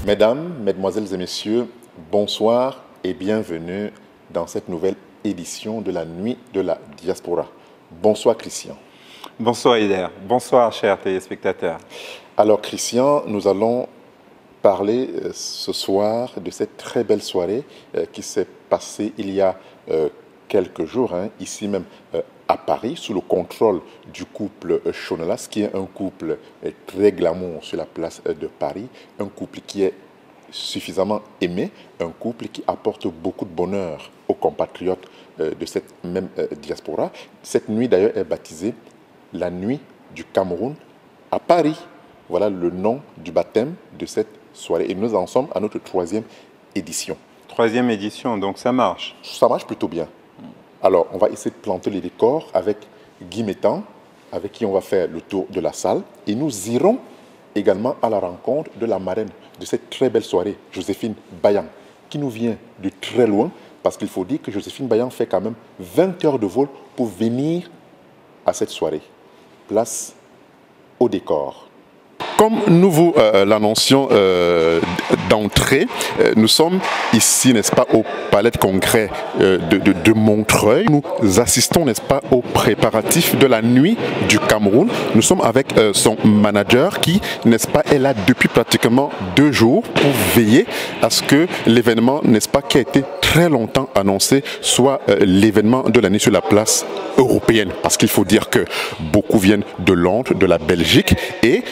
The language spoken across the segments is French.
Mesdames, Mesdemoiselles et Messieurs, bonsoir et bienvenue dans cette nouvelle édition de la Nuit de la Diaspora. Bonsoir Christian. Bonsoir Hilaire, bonsoir chers téléspectateurs. Alors Christian, nous allons parler ce soir de cette très belle soirée qui s'est passée il y a quelques jours, ici même à Paris, sous le contrôle du couple Chonelas, qui est un couple très glamour sur la place de Paris, un couple qui est suffisamment aimé, un couple qui apporte beaucoup de bonheur aux compatriotes de cette même diaspora. Cette nuit d'ailleurs est baptisée la Nuit du Cameroun à Paris. Voilà le nom du baptême de cette soirée. Et nous en sommes à notre troisième édition. Troisième édition, donc ça marche. Ça marche plutôt bien. Alors, on va essayer de planter les décors avec Guy Métan, avec qui on va faire le tour de la salle. Et nous irons également à la rencontre de la marraine de cette très belle soirée, Joséphine Bayan, qui nous vient de très loin, parce qu'il faut dire que Joséphine Bayan fait quand même 20 heures de vol pour venir à cette soirée. Place au décor. Comme nous vous l'annoncions d'entrée, nous sommes ici, n'est-ce pas, au Palais de Congrès de Montreuil. Nous assistons, n'est-ce pas, aux préparatifs de la Nuit du Cameroun. Nous sommes avec son manager qui, n'est-ce pas, est là depuis pratiquement 2 jours pour veiller à ce que l'événement, n'est-ce pas, qui a été très longtemps annoncé, soit l'événement de l'année sur la place européenne. Parce qu'il faut dire que beaucoup viennent de Londres, de la Belgique, et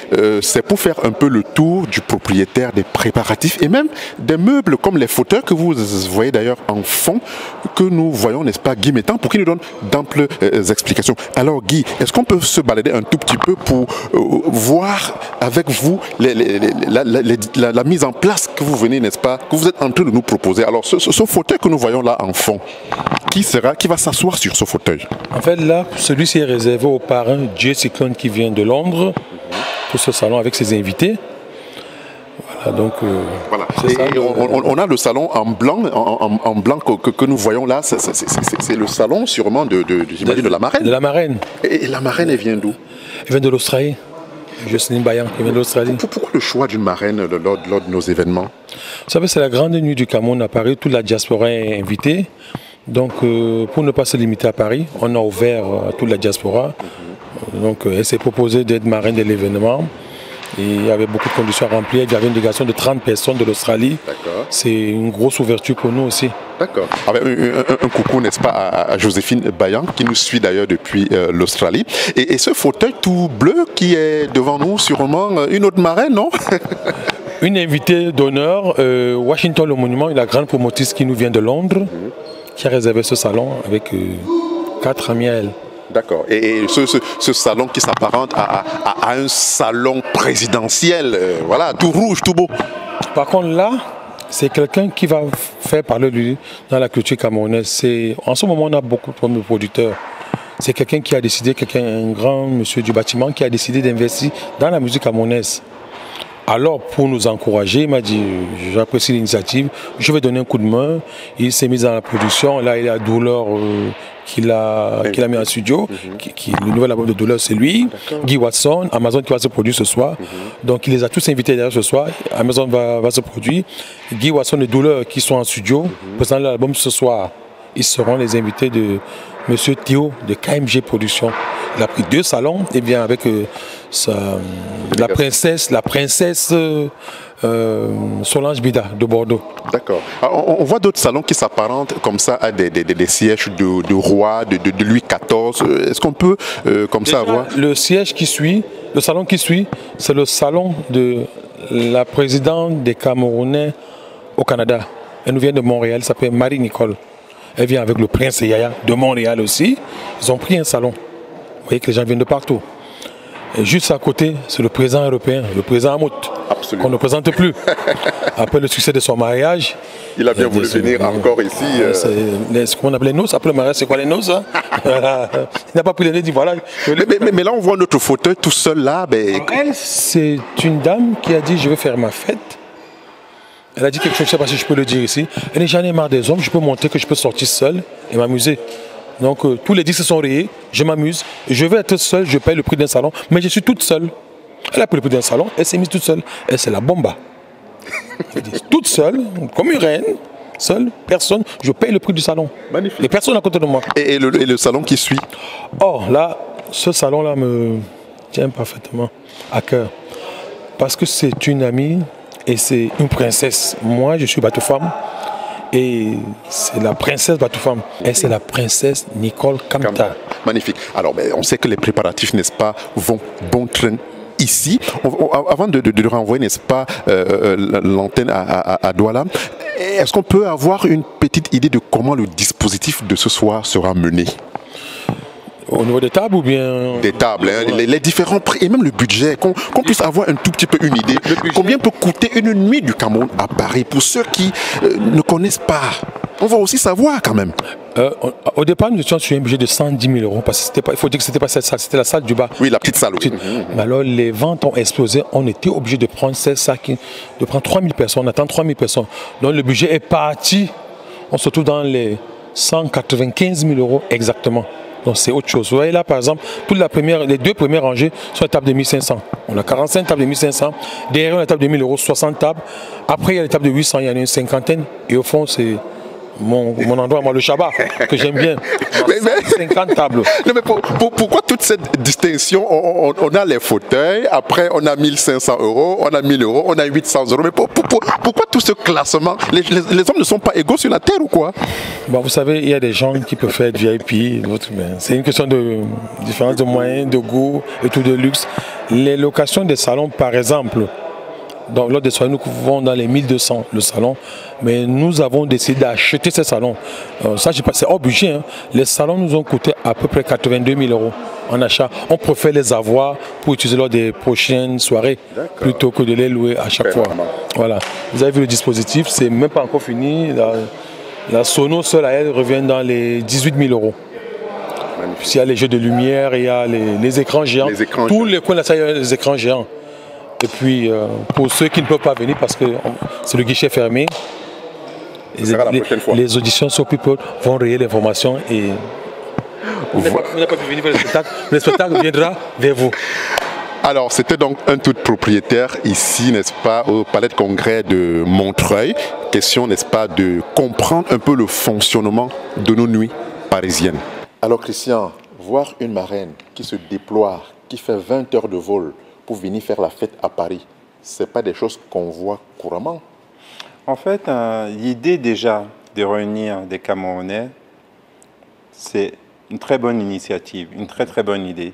c'est pour faire un peu le tour du propriétaire des préparatifs et même des meubles comme les fauteuils que vous voyez d'ailleurs en fond, que nous voyons, n'est-ce pas, Guy Métan, pour qu'il nous donne d'amples explications. Alors Guy, est-ce qu'on peut se balader un tout petit peu pour voir avec vous la mise en place que vous venez, n'est-ce pas, que vous êtes en train de nous proposer. Alors ce fauteuil que nous voyons là en fond, qui va s'asseoir sur ce fauteuil? En fait là, celui-ci est réservé au parrain Jay Cyclone qui vient de Londres, pour ce salon avec ses invités. Voilà, donc voilà. Et on a le salon en blanc que nous voyons là. C'est le salon sûrement de la marraine. De la marraine. Et la marraine, elle vient d'où? Elle vient de l'Australie. Jocelyn Bayan, qui vient de l'Australie. Pourquoi le choix d'une marraine lors de nos événements? Vous savez, c'est la grande nuit du Cameroun à Paris. Toute la diaspora est invitée. Donc, pour ne pas se limiter à Paris, on a ouvert à toute la diaspora. Donc, elle s'est proposée d'être marraine de l'événement. Et il y avait beaucoup de conditions à remplir. Il y avait une délégation de 30 personnes de l'Australie. C'est une grosse ouverture pour nous aussi. D'accord. Un coucou, n'est-ce pas, à Joséphine Bayan, qui nous suit d'ailleurs depuis l'Australie. Et ce fauteuil tout bleu qui est devant nous, sûrement une autre marraine, non? Une invitée d'honneur, Washington Le Monument, la grande promotrice qui nous vient de Londres, qui a réservé ce salon avec 4 amis à elle. D'accord. Et ce salon qui s'apparente à un salon présidentiel, voilà, tout rouge, tout beau. Par contre là, c'est quelqu'un qui va faire parler de lui dans la culture camerounaise. En ce moment, on a beaucoup de producteurs. C'est quelqu'un qui a décidé, un grand monsieur du bâtiment qui a décidé d'investir dans la musique camerounaise. Alors, pour nous encourager, il m'a dit, j'apprécie l'initiative, je vais donner un coup de main. Il s'est mis dans la production. Là, il y a Douleur qu'il a mis en studio. Le nouvel album de Douleur, c'est lui. Guy Watson, Amazon qui va se produire ce soir. Donc, il les a tous invités d'ailleurs ce soir. Amazon va se produire. Guy Watson et Douleur qui sont en studio, présentent l'album ce soir. Ils seront les invités de Monsieur Théo de KMG Productions. Il a pris 2 salons, et bien avec la princesse Solange Bida de Bordeaux. D'accord. On voit d'autres salons qui s'apparentent comme ça à des sièges de roi, de Louis XIV. Est-ce qu'on peut comme ça avoir... Le salon qui suit, c'est le salon de la présidente des Camerounais au Canada. Elle nous vient de Montréal, elle s'appelle Marie-Nicole. Elle vient avec le prince Yaya de Montréal aussi. Ils ont pris un salon. Vous voyez que les gens viennent de partout. Et juste à côté, c'est le président européen, le président Hamout, qu'on ne présente plus. Après le succès de son mariage... Il a bien voulu venir encore ici. Ce qu'on appelle les noces. Après le mariage, c'est quoi les noces, hein? Il n'a pas pris les nez, il dit voilà. Mais là, on voit notre fauteuil tout seul là. Elle, c'est une dame qui a dit je vais faire ma fête. Elle a dit quelque chose, je ne sais pas si je peux le dire ici. Elle n'est jamais marre des hommes, je peux montrer que je peux sortir seule et m'amuser. Donc tous les disques sont rayés, je m'amuse, je vais être seule, je paye le prix d'un salon, mais je suis toute seule. Elle a pris le prix d'un salon, elle s'est mise toute seule. Elle, c'est la bomba. Toute seule, comme une reine, seule, personne, je paye le prix du salon. Magnifique. Et personne à côté de moi. Et le salon qui suit? Oh, là, ce salon-là me tient parfaitement à cœur. Parce que c'est une amie et c'est une princesse. Moi, je suis Batoufam. Et c'est la princesse Batoufam. Et c'est la princesse Nicole Kamta. Magnifique. Alors, on sait que les préparatifs, n'est-ce pas, vont bon train ici. Avant de renvoyer, n'est-ce pas, l'antenne à Douala, est-ce qu'on peut avoir une petite idée de comment le dispositif de ce soir sera mené? Au niveau des tables ou bien... Des tables, hein, les différents prix et même le budget, qu'on puisse avoir un tout petit peu une idée. Combien peut coûter une nuit du Cameroun à Paris pour ceux qui ne connaissent pas? On va aussi savoir quand même. Au départ, nous étions sur un budget de 110 000 euros parce que il faut dire que c'était pas cette salle, c'était la salle du bas. Oui, la petite salle. Oui. Mais alors, les ventes ont explosé. On était obligé de prendre cette salle, de prendre 3 000 personnes. On attend 3 000 personnes. Donc, le budget est parti. On se trouve dans les 195 000 euros exactement. Donc c'est autre chose. Vous voyez là par exemple, les deux premières rangées sont à table de 1500. On a 45 tables de 1500. Derrière on a une table de 1000 euros, 60 tables. Après il y a les tables de 800, il y en a une cinquantaine. Et au fond c'est mon endroit, moi le Shabbat, que j'aime bien. 50 tables. Non, mais pourquoi toute cette distinction? On a les fauteuils, après on a 1500 euros, on a 1000 euros, on a 800 euros. Mais pourquoi tout ce classement? Les hommes ne sont pas égaux sur la terre ou quoi? Bon, vous savez, il y a des gens qui peuvent faire du VIP, d'autres, c'est une question de différence de moyens, de goût et tout de luxe. Les locations des salons, par exemple, lors des soirées, nous couvrons dans les 1200 le salon, mais nous avons décidé d'acheter ces salons. Ça, c'est hors budget. Hein. Les salons nous ont coûté à peu près 82 000 euros en achat. On préfère les avoir pour utiliser lors des prochaines soirées plutôt que de les louer à chaque fois. Voilà. Vous avez vu le dispositif, c'est même pas encore fini. La sono seule, elle revient dans les 18 000 euros. Il y a les jeux de lumière, il y a les écrans géants. Tous les coins de la salle, il y a les écrans géants. Et puis, pour ceux qui ne peuvent pas venir parce que c'est le guichet fermé, les auditions sur People vont rayer l'information et vous n'avez pas pu venir voir le spectacle viendra vers vous. Alors, c'était donc un tout propriétaire ici, n'est-ce pas, au Palais de Congrès de Montreuil. Question, n'est-ce pas, de comprendre un peu le fonctionnement de nos nuits parisiennes. Alors, Christian, voir une marraine qui se déploie, qui fait 20 heures de vol pour venir faire la fête à Paris, ce n'est pas des choses qu'on voit couramment. En fait, l'idée déjà de réunir des Camerounais, c'est une très bonne initiative, une très très bonne idée.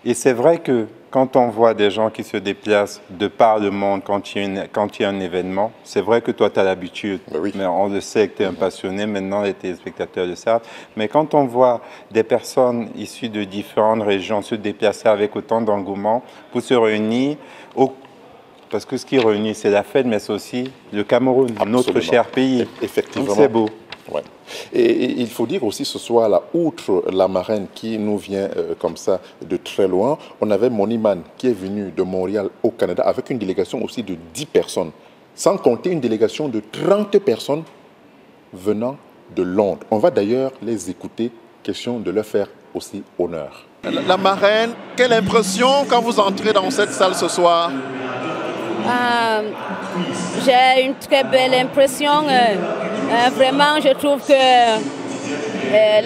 Et c'est vrai que quand on voit des gens qui se déplacent de par le monde quand il y a un événement, c'est vrai que toi tu as l'habitude, mais on le sait que tu es un passionné, maintenant les téléspectateurs le savent, mais quand on voit des personnes issues de différentes régions se déplacer avec autant d'engouement pour se réunir, parce que ce qui réunit c'est la fête, mais c'est aussi le Cameroun, notre cher pays. Effectivement. C'est beau. Ouais. Et il faut dire aussi ce soir-là, outre la marraine qui nous vient comme ça de très loin, on avait Moniman qui est venu de Montréal au Canada avec une délégation aussi de 10 personnes, sans compter une délégation de 30 personnes venant de Londres. On va d'ailleurs les écouter, question de leur faire aussi honneur. La marraine, quelle impression quand vous entrez dans cette salle ce soir? J'ai une très belle impression. Vraiment, je trouve que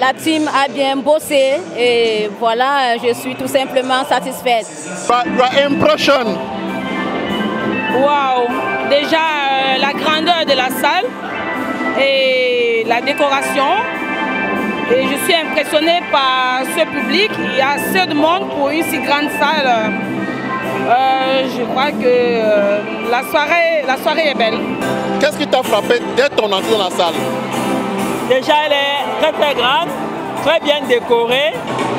la team a bien bossé et voilà, je suis tout simplement satisfaite. Your impression? Wow! Déjà, la grandeur de la salle et la décoration. Et je suis impressionnée par ce public. Il y a assez de monde pour une si grande salle. Je crois que la soirée est belle. Qu'est-ce qui t'a frappé dès ton entrée dans la salle? Déjà, elle est très très grande, très bien décorée.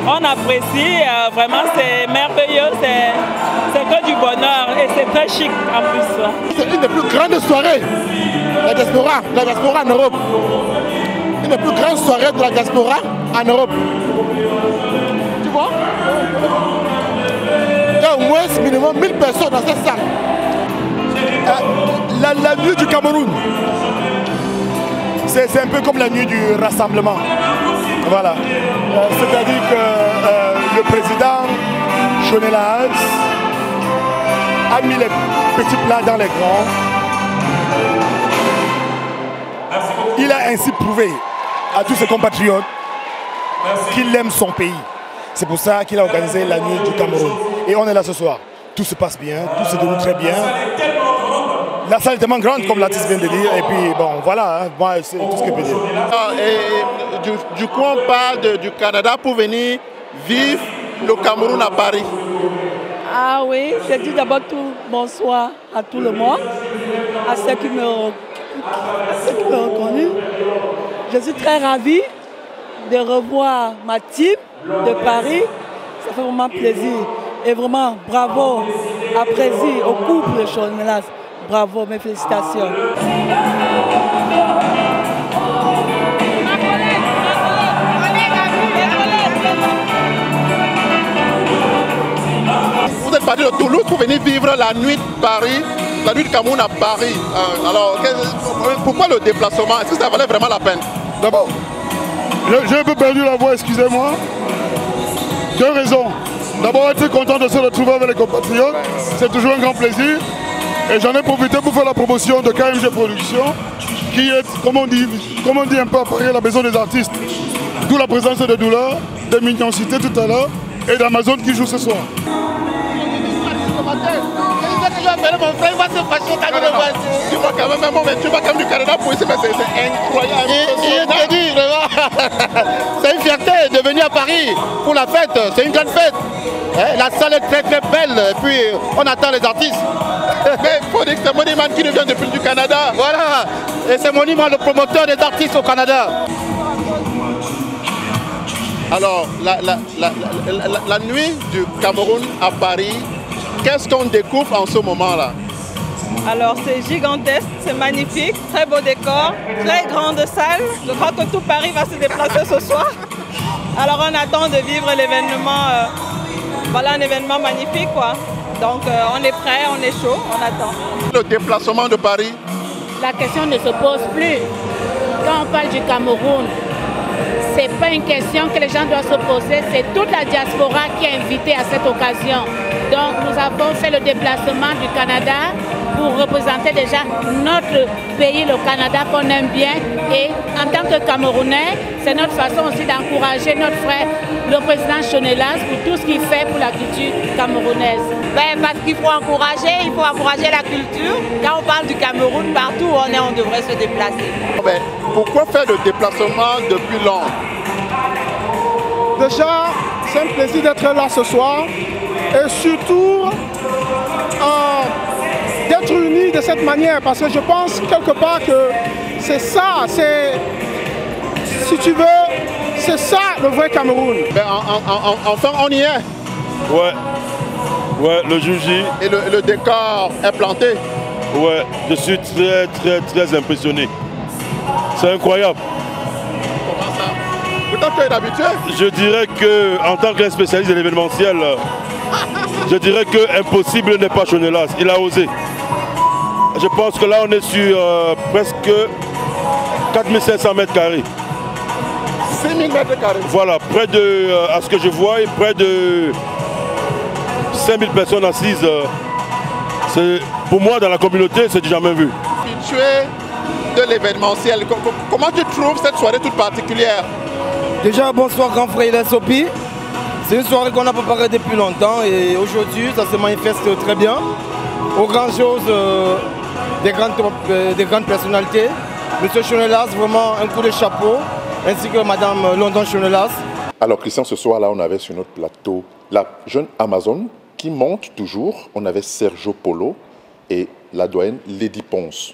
On apprécie, vraiment c'est merveilleux, c'est que du bonheur et c'est très chic en plus. C'est une des plus grandes soirées de la diaspora en Europe. Une des plus grandes soirées de la diaspora en Europe. Tu vois? Il y a au moins minimum 1000 personnes dans cette salle. La nuit du Cameroun, c'est un peu comme la nuit du rassemblement. Voilà. C'est-à-dire que le président Jonelas a mis les petits plats dans les grands. Il a ainsi prouvé à tous ses compatriotes qu'il aime son pays. C'est pour ça qu'il a organisé la nuit du Cameroun. Et on est là ce soir. Tout se passe bien, tout se déroule très bien. La salle est tellement grande, comme l'artiste vient de dire. Et puis, bon, voilà, hein, moi, c'est tout ce que je peux dire. Et du coup, on parle du Canada pour venir vivre le Cameroun à Paris. Ah oui, je dis d'abord tout bonsoir à tout le monde, à ceux qui m'ont reconnu. Je suis très ravie de revoir ma team de Paris. Ça fait vraiment plaisir. Et vraiment, bravo à Prési, au couple de Chonelas. Bravo, mes félicitations. Vous êtes parti de Toulouse pour venir vivre la nuit de Paris, la nuit de Cameroun à Paris. Alors, pourquoi le déplacement? Est-ce que ça valait vraiment la peine? D'abord, j'ai un peu perdu la voix, excusez-moi. Deux raisons. D'abord, être content de se retrouver avec les compatriotes, c'est toujours un grand plaisir. Et j'en ai profité pour faire la promotion de KMG Productions, qui est, comme on dit un peu à Paris, la maison des artistes. D'où la présence de Douleur, de Mignon cité tout à l'heure, et d'Amazon qui joue ce soir. Tu vois quand même du Canada pour ici, mais c'est incroyable. Il te dit vraiment, c'est une fierté de venir à Paris pour la fête, c'est une grande fête. La salle est très très belle, et puis on attend les artistes. Mais il faut dire que c'est Moniman qui vient depuis du Canada. Voilà, et c'est Moniman le promoteur des artistes au Canada. Alors, la nuit du Cameroun à Paris, qu'est-ce qu'on découvre en ce moment-là? Alors c'est gigantesque, c'est magnifique, très beau décor, très grande salle. Je crois que tout Paris va se déplacer ce soir. Alors on attend de vivre l'événement, voilà un événement magnifique quoi. Donc on est prêt, on est chaud, on attend. Le déplacement de Paris? La question ne se pose plus. Quand on parle du Cameroun, c'est pas une question que les gens doivent se poser, c'est toute la diaspora qui est invitée à cette occasion. Donc nous avons fait le déplacement du Canada pour représenter déjà notre pays, le Canada, qu'on aime bien. Et en tant que Camerounais, c'est notre façon aussi d'encourager notre frère, le président Chonelas, pour tout ce qu'il fait pour la culture camerounaise. Ben, parce qu'il faut encourager la culture. Quand on parle du Cameroun, partout où on est, on devrait se déplacer. Ben, pourquoi faire le déplacement depuis Londres? Déjà, c'est un plaisir d'être là ce soir et surtout d'être unis de cette manière parce que je pense quelque part que c'est ça, si tu veux, c'est ça le vrai Cameroun. Ben, enfin, on y est. Ouais, le Juji. Et le décor est planté. Ouais, je suis très impressionné. C'est incroyable. Comment ça? Pourtant, tu es habitué. Je dirais que, en tant que spécialiste de l'événementiel, je dirais que impossible n'est pas Chonelas. Il a osé. Je pense que là, on est sur presque 4500 mètres carrés. 6000 mètres carrés. Voilà, près de, à ce que je vois, près de 5000 personnes assises. Pour moi, dans la communauté, c'est du jamais vu. Tu es de l'événementiel. Comment tu trouves cette soirée toute particulière? Déjà, bonsoir grand frère Sopi. C'est une soirée qu'on a préparée depuis longtemps et aujourd'hui, ça se manifeste très bien. Aux grandes choses, des grandes personnalités. Monsieur Chonelas, vraiment un coup de chapeau, ainsi que Madame London Chonelas. Alors Christian, ce soir-là, on avait sur notre plateau la jeune Amazon qui monte toujours. On avait Sergio Polo et la doyenne Lady Ponce.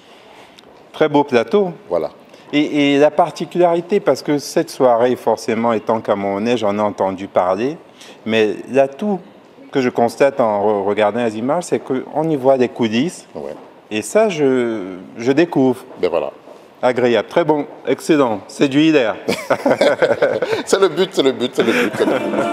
Très beau plateau. Voilà. Et la particularité, parce que cette soirée, forcément, étant camerounais, j'en ai entendu parler, mais l'atout que je constate en regardant les images, c'est qu'on y voit des coulisses. Ouais. Et ça, je découvre. Ben voilà. Agréable, très bon, excellent, c'est du hilaire. C'est le but, c'est le but, c'est le but. C'est le but.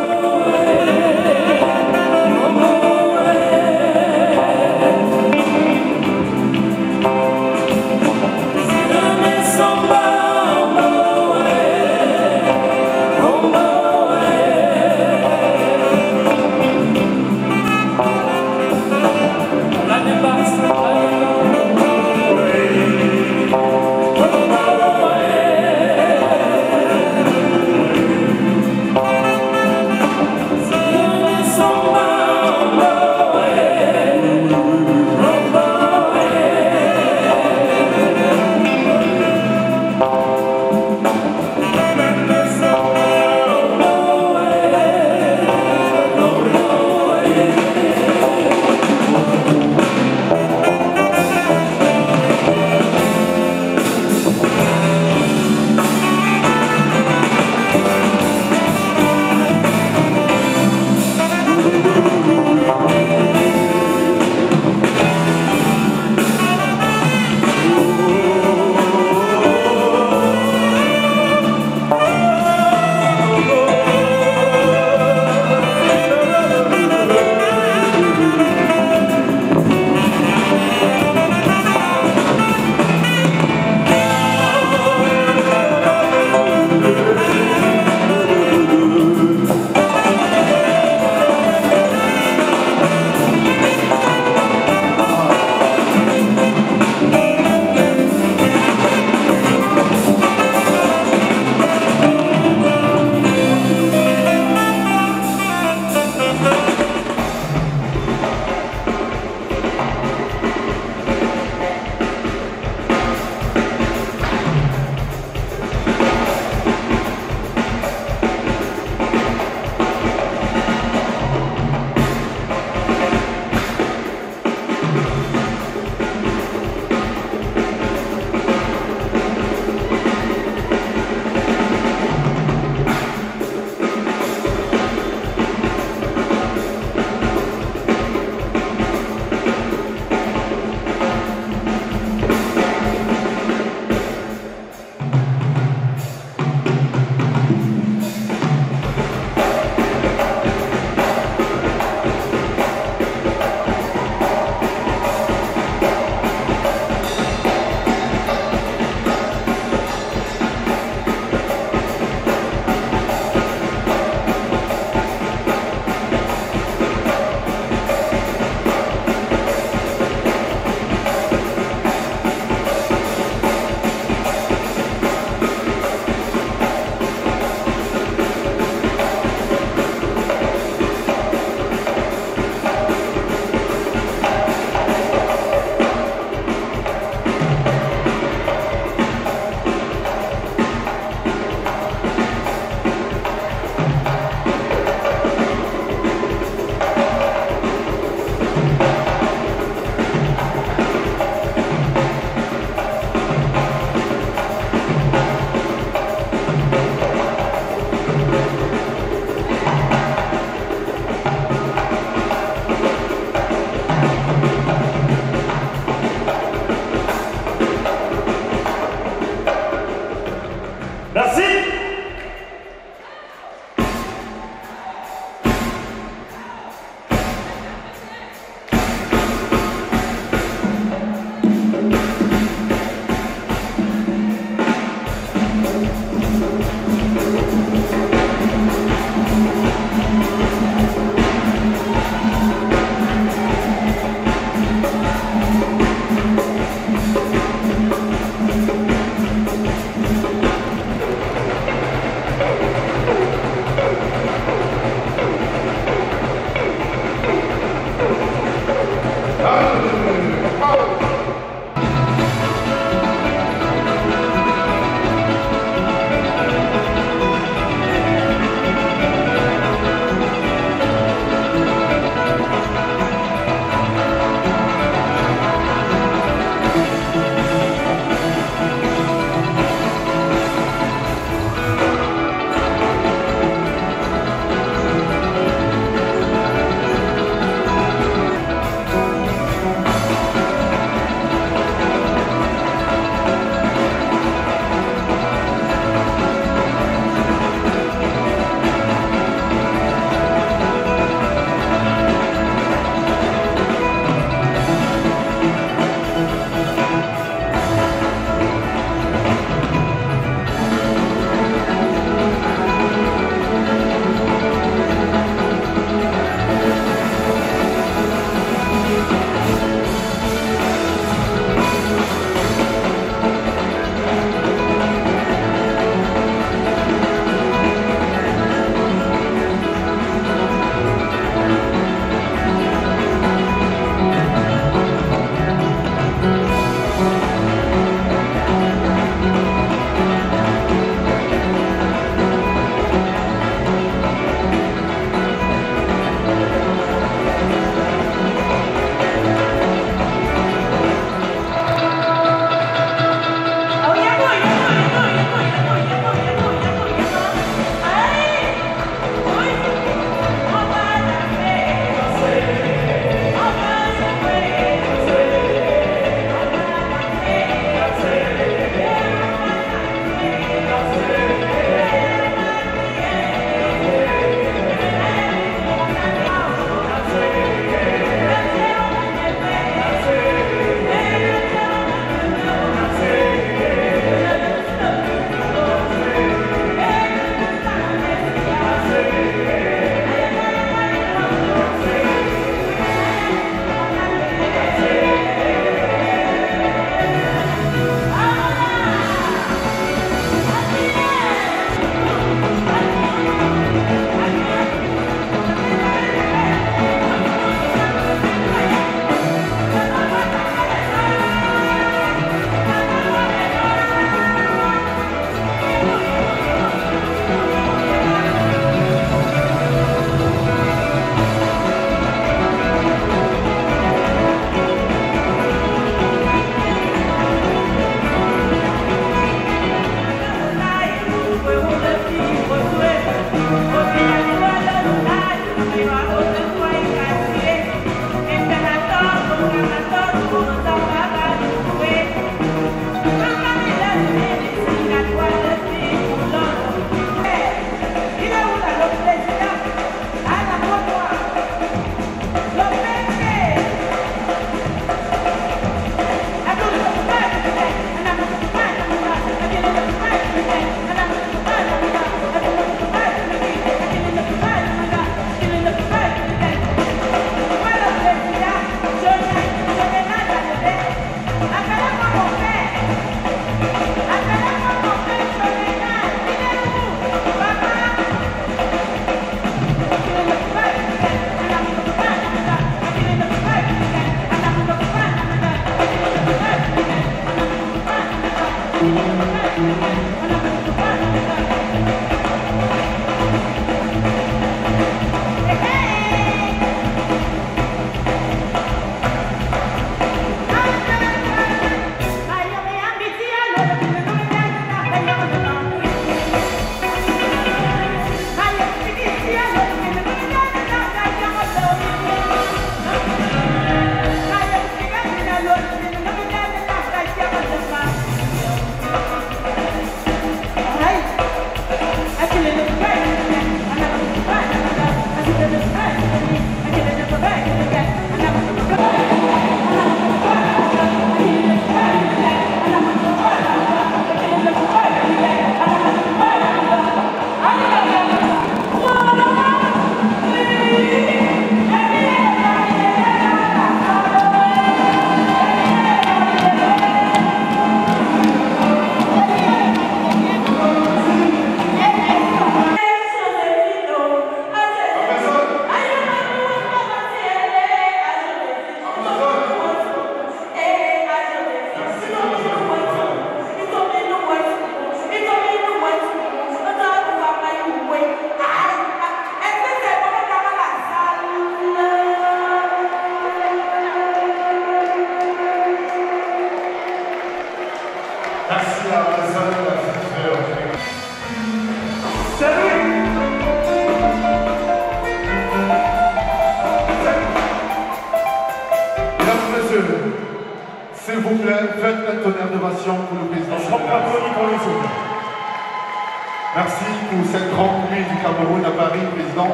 Merci pour cette grande nuit du Cameroun à Paris, Président.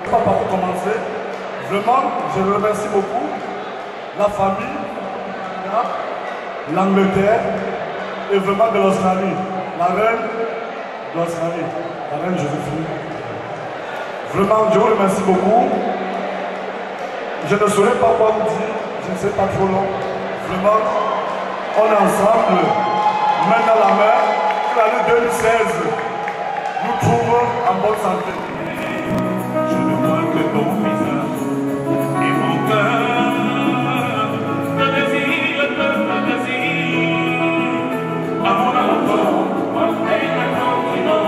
Pas par où commencer. Vraiment, je remercie beaucoup la famille, l'Angleterre et vraiment de l'Australie. La reine de l'Australie, la reine Joséphine. Vraiment, je vous remercie beaucoup. Je ne saurais pas quoi vous dire, je ne sais pas trop long. Vraiment, on est ensemble, main dans la main, que l'année 2016 nous trouve en bonne santé. Je ne vois que ton visage et mon cœur de désir, de désir. À mon enfant, mon continent.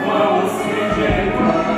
Moi aussi j'ai pas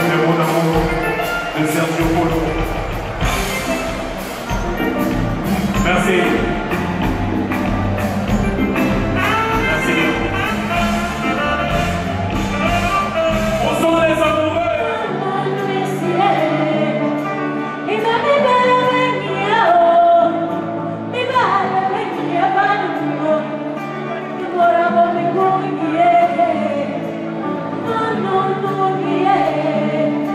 les mots d'amour de Sergio Polo. Merci. Merci. On sont les amoureux. Yeah.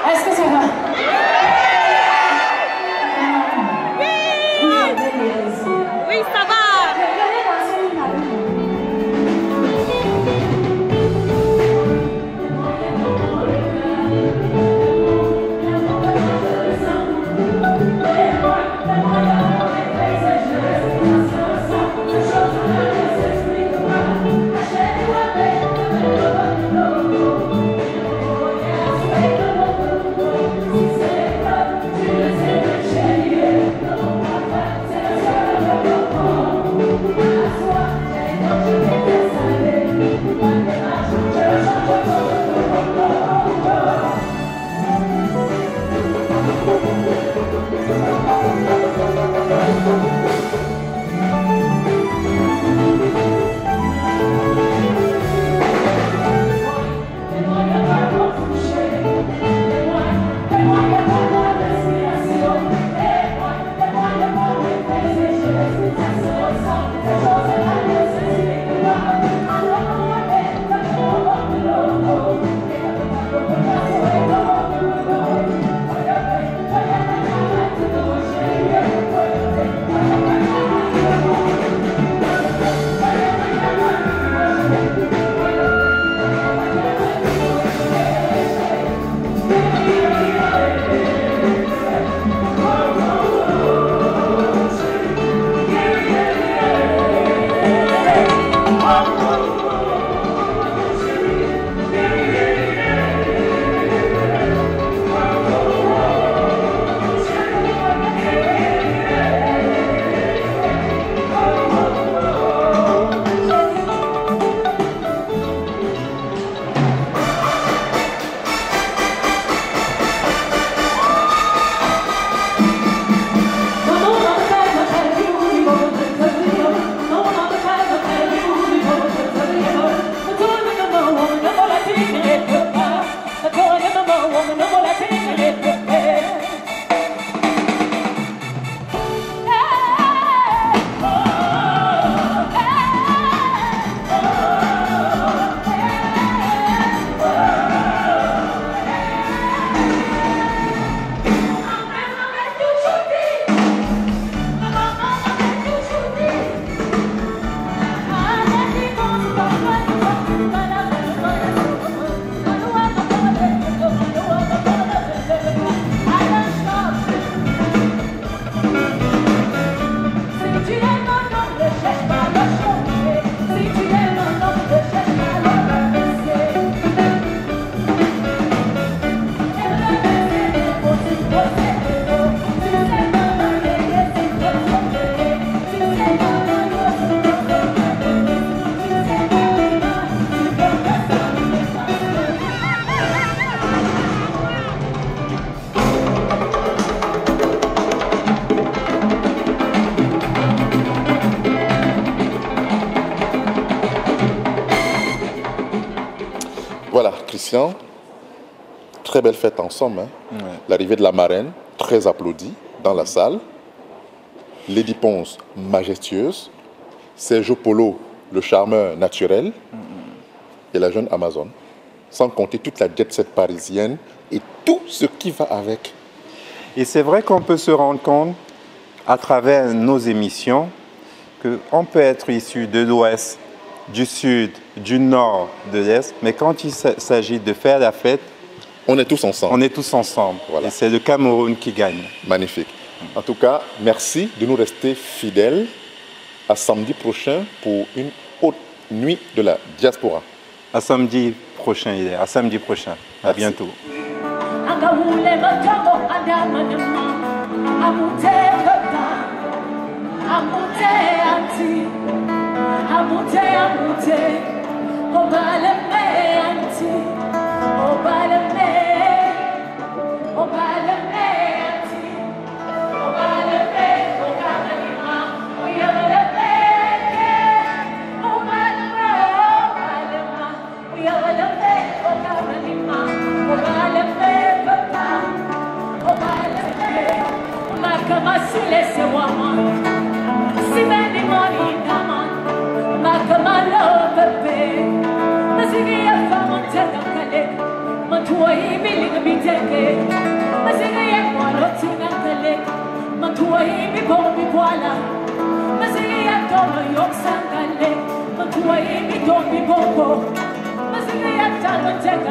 Est-ce que ça va? Oui, ça va. Voilà, Christian, très belle fête en somme. Hein. Ouais. L'arrivée de la marraine, très applaudie dans la salle. Lady Ponce, majestueuse. Sergio Polo, le charmeur naturel. Et la jeune Amazon. Sans compter toute la jet set parisienne et tout ce qui va avec. Et c'est vrai qu'on peut se rendre compte, à travers nos émissions, qu'on peut être issu de l'Ouest, du Sud, du Nord, de l'Est, mais quand il s'agit de faire la fête, on est tous ensemble. On est tous ensemble. Voilà. Et c'est le Cameroun qui gagne. Magnifique. En tout cas, merci de nous rester fidèles. À samedi prochain pour une autre nuit de la diaspora. À samedi prochain, il est. À samedi prochain. À bientôt. Don't